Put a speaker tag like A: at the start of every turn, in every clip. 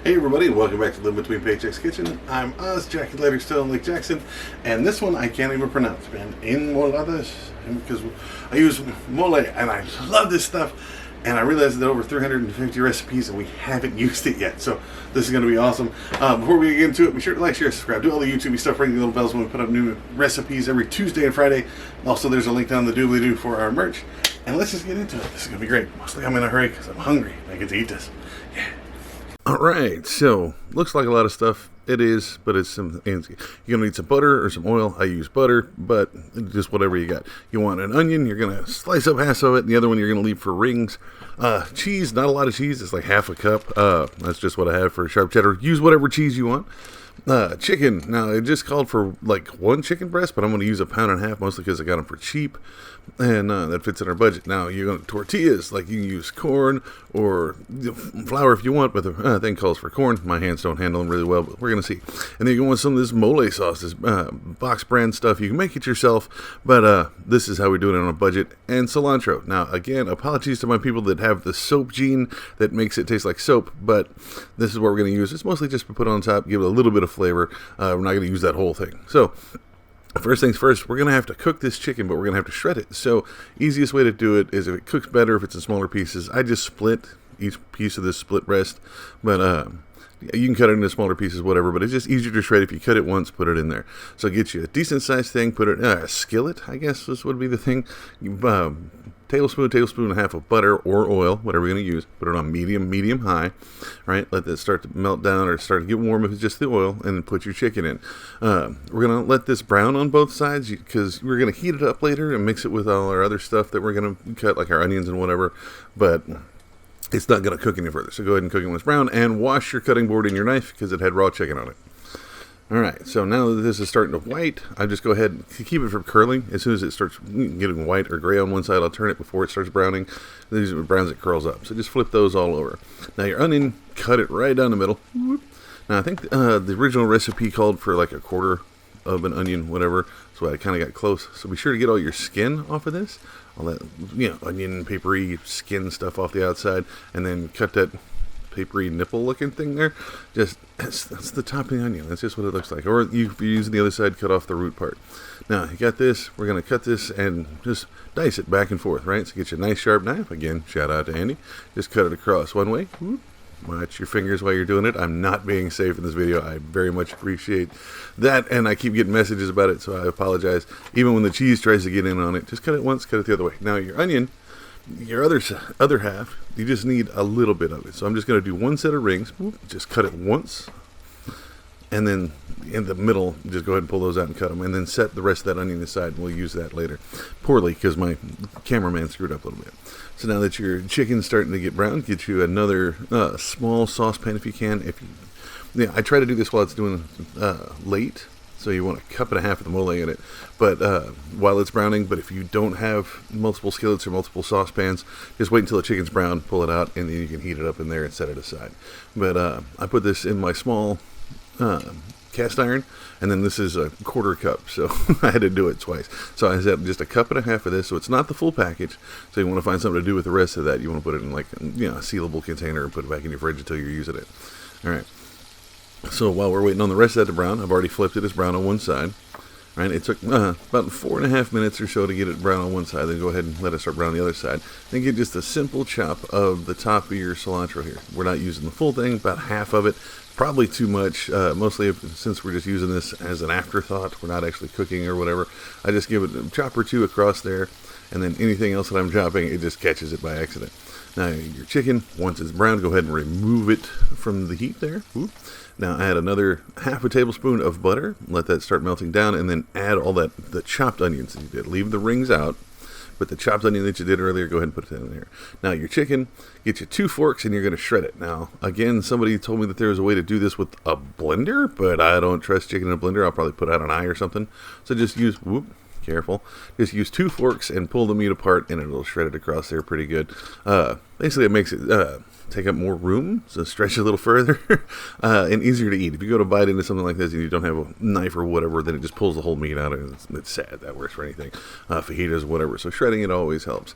A: Hey everybody, welcome back to Live Between Paychecks Kitchen. I'm Oz, Jackie Later still in Lake Jackson, and this one I can't even pronounce, man. Enmoladas, because I use mole, and I love this stuff, and I realized that over 350 recipes, and we haven't used it yet, so this is going to be awesome. Before we get into it, be sure to like, share, subscribe, do all the YouTube stuff, ring the little bells when we put up new recipes every Tuesday and Friday. Also, there's a link down the doobly-doo for our merch, and let's just get into it. This is going to be great. Mostly I'm in a hurry because I'm hungry. I get to eat this. Yeah. Alright, so looks like a lot of stuff. It is, but it's some. You're gonna need some butter or some oil. I use butter, but just whatever you got. You want an onion, you're gonna slice up half of it, and the other one you're gonna leave for rings. Cheese, not a lot of cheese, it's like half a cup. That's just what I have for sharp cheddar. Use whatever cheese you want. Chicken, now it just called for like one chicken breast, but I'm going to use 1.5 pounds, mostly because I got them for cheap, and that fits in our budget. Now you're going to tortillas, like you can use corn or flour if you want, but the thing calls for corn. My hands don't handle them really well, but we're going to see. And then you want some of this mole sauce, this box brand stuff. You can make it yourself, but this is how we do it on a budget. And cilantro. Now again, apologies to my people that have the soap gene that makes it taste like soap, but this is what we're going to use. It's mostly just to put on top, give it a little bit of flavor. We're not going to use that whole thing. So first things first, we're going to have to cook this chicken, but we're going to have to shred it. So easiest way to do it is if it cooks better, if it's in smaller pieces. I just split each piece of this split breast, but you can cut it into smaller pieces, whatever, but it's just easier to shred if you cut it once, put it in there. So get you a decent sized thing, put it in a skillet, I guess this would be the thing. Tablespoon and a half of butter or oil, whatever you're going to use. Put it on medium high, right? Let that start to melt down or start to get warm if it's just the oil, and then put your chicken in. We're going to let this brown on both sides because we're going to heat it up later and mix it with all our other stuff that we're going to cut, like our onions and whatever, but it's not going to cook any further. So go ahead and cook it when it's brown, and wash your cutting board and your knife because it had raw chicken on it. Alright, so now that this is starting to white, I just go ahead and keep it from curling. As soon as it starts getting white or gray on one side, I'll turn it before it starts browning. These are browns, it curls up. So just flip those all over. Now your onion, cut it right down the middle. Now I think the original recipe called for like 1/4 of an onion, whatever. So I kind of got close. So be sure to get all your skin off of this. All that, onion, papery, skin stuff off the outside. And then cut that papery nipple looking thing there. Just that's the top of the onion. That's just what it looks like. Or if you're using the other side, cut off the root part. Now you got this. We're going to cut this and just dice it back and forth, right? So get you a nice sharp knife. Again, shout out to Andy. Just cut it across one way. Watch your fingers while you're doing it. I'm not being safe in this video. I very much appreciate that, and I keep getting messages about it, so I apologize. Even when the cheese tries to get in on it, just cut it once, cut it the other way. Now your onion, your other half, you just need a little bit of it. So I'm just going to do one set of rings. Just cut it once, and then in the middle, just go ahead and pull those out and cut them, and then set the rest of that onion aside, and we'll use that later. Poorly, because my cameraman screwed up a little bit. So now that your chicken's starting to get brown, get you another small saucepan if you can. I try to do this while it's doing late. So you want 1.5 cups of the mole in it, but while it's browning. But if you don't have multiple skillets or multiple saucepans, just wait until the chicken's brown, pull it out, and then you can heat it up in there and set it aside. But I put this in my small cast iron, and then this is 1/4 cup, so I had to do it twice. So I said just 1.5 cups of this, so it's not the full package. So you want to find something to do with the rest of that. You want to put it in like a sealable container and put it back in your fridge until you're using it. All right. So while we're waiting on the rest of that to brown, I've already flipped it. It's brown on one side. Right? It took about 4.5 minutes or so to get it brown on one side. Then go ahead and let it start brown on the other side. Then get just a simple chop of the top of your cilantro here. We're not using the full thing, about half of it. Probably too much, mostly since we're just using this as an afterthought. We're not actually cooking or whatever. I just give it a chop or two across there, and then anything else that I'm chopping, it just catches it by accident. Now your chicken, once it's brown, go ahead and remove it from the heat there. Now add another 1/2 tablespoon of butter. Let that start melting down, and then add all the chopped onions that you did. Leave the rings out, but the chopped onion that you did earlier, go ahead and put it in there. Now your chicken, get you 2 forks, and you're going to shred it. Now again, somebody told me that there was a way to do this with a blender, but I don't trust chicken in a blender. I'll probably put out an eye or something. So just use careful. Just use 2 forks and pull the meat apart, and it'll shred it across there pretty good. basically it makes it take up more room, so stretch it a little further, and easier to eat. If you go to bite into something like this and you don't have a knife or whatever, then it just pulls the whole meat out, and it's sad. That works for anything, fajitas, whatever. So shredding it always helps.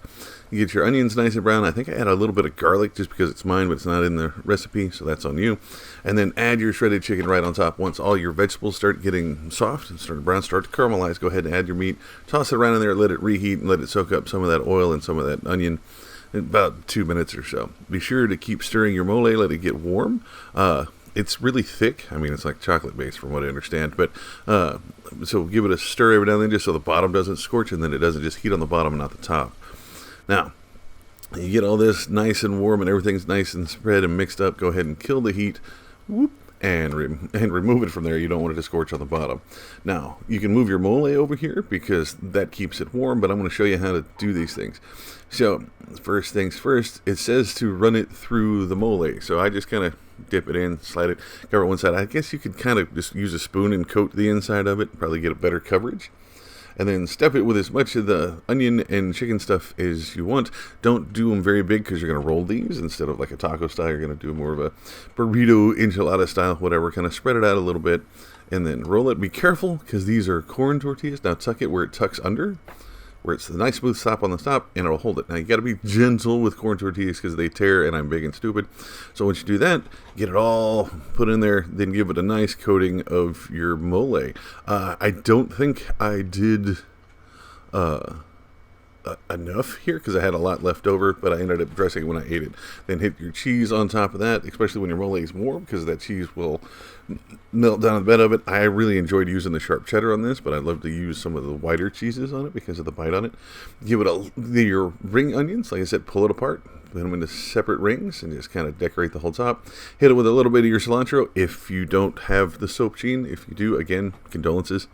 A: You get your onions nice and brown. I think I add a little bit of garlic just because it's mine, but it's not in the recipe, so that's on you. And then add your shredded chicken right on top. Once all your vegetables start getting soft and start brown, start to caramelize, go ahead and add your meat. Toss it around in there, let it reheat, and let it soak up some of that oil and some of that onion. In about 2 minutes or so. Be sure to keep stirring your mole, let it get warm. It's really thick. I mean, it's like chocolate based from what I understand. But so give it a stir every now and then just so the bottom doesn't scorch and then it doesn't just heat on the bottom and not the top. Now, you get all this nice and warm and everything's nice and spread and mixed up. Go ahead and kill the heat. Whoop. And remove it from there. You don't want it to scorch on the bottom. Now, you can move your mole over here because that keeps it warm, but I'm going to show you how to do these things. So, first things first, it says to run it through the mole. So I just kind of dip it in, slide it, cover one side. I guess you could kind of just use a spoon and coat the inside of it, probably get a better coverage. And then stuff it with as much of the onion and chicken stuff as you want. Don't do them very big because you're going to roll these. Instead of like a taco style, you're going to do more of a burrito, enchilada style, whatever. Kind of spread it out a little bit and then roll it. Be careful because these are corn tortillas. Now tuck it where it tucks under, where it's the nice smooth stop on the top, and it'll hold it. Now you got to be gentle with corn tortillas because they tear, and I'm big and stupid. So once you do that, get it all put in there, then give it a nice coating of your mole. I don't think I did enough here because I had a lot left over, but I ended up dressing it when I ate it. Then hit your cheese on top of that, especially when your mole is warm because that cheese will melt down the bed of it. I really enjoyed using the sharp cheddar on this, but I love to use some of the whiter cheeses on it because of the bite on it. Give it your ring onions, like I said, pull it apart, put them into separate rings, and just kind of decorate the whole top. Hit it with a little bit of your cilantro if you don't have the soap gene. If you do, again, condolences.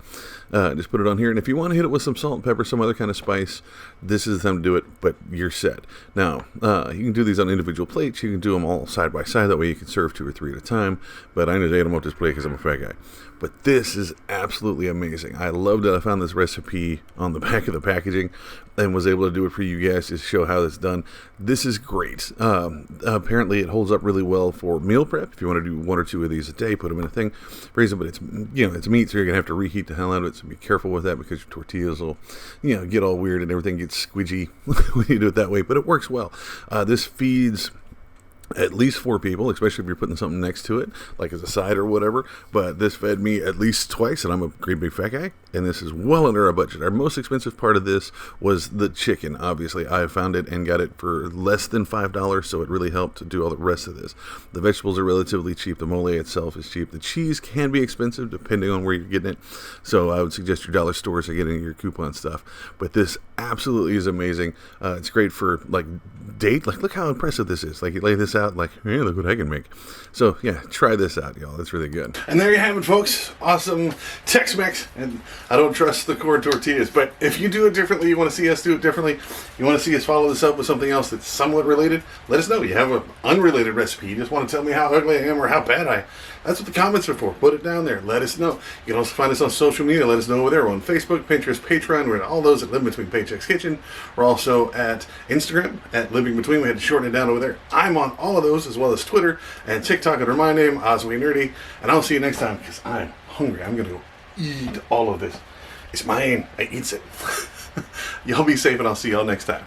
A: Just put it on here, and if you want to hit it with some salt and pepper, some other kind of spice, this is the time to do it, but you're set. Now, you can do these on individual plates. You can do them all side by side. That way you can serve 2 or 3 at a time, but I know they don't want this plate because I'm a fat guy. But this is absolutely amazing. I loved that I found this recipe on the back of the packaging and was able to do it for you guys to show how it's done. This is great. Apparently it holds up really well for meal prep. If you want to do 1 or 2 of these a day, put them in a thing, freeze them, but it's, it's meat, so you're going to have to reheat the hell out of it, so be careful with that because your tortillas will, get all weird and everything gets squidgy when you do it that way, but it works well. This feeds at least 4 people, especially if you're putting something next to it, like as a side or whatever. But this fed me at least twice, and I'm a great big fat guy, and this is well under our budget. Our most expensive part of this was the chicken. Obviously, I found it and got it for less than $5, so it really helped to do all the rest of this. The vegetables are relatively cheap. The mole itself is cheap. The cheese can be expensive depending on where you're getting it, so I would suggest your dollar stores are getting your coupon stuff. But this absolutely is amazing. It's great for like date. Like, look how impressive this is. Like, you lay this out, like, hey, look what I can make. So yeah, try this out, y'all. It's really good. And there you have it, folks. Awesome Tex-Mex. And I don't trust the corn tortillas, but if you do it differently, you want to see us do it differently, you want to see us follow this up with something else that's somewhat related, let us know. You have an unrelated recipe. You just want to tell me how ugly I am or how bad that's what the comments are for. Put it down there. Let us know. You can also find us on social media. Let us know over there. We're on Facebook, Pinterest, Patreon. We're at all those at Living Between Paychecks Kitchen. We're also at Instagram at Living Between. We had to shorten it down over there. I'm on all of those as well as Twitter and TikTok under my name, Oswey Nerdy. And I'll see you next time because I'm hungry. I'm going to go eat all of this. It's mine. I eats it. Y'all be safe and I'll see y'all next time.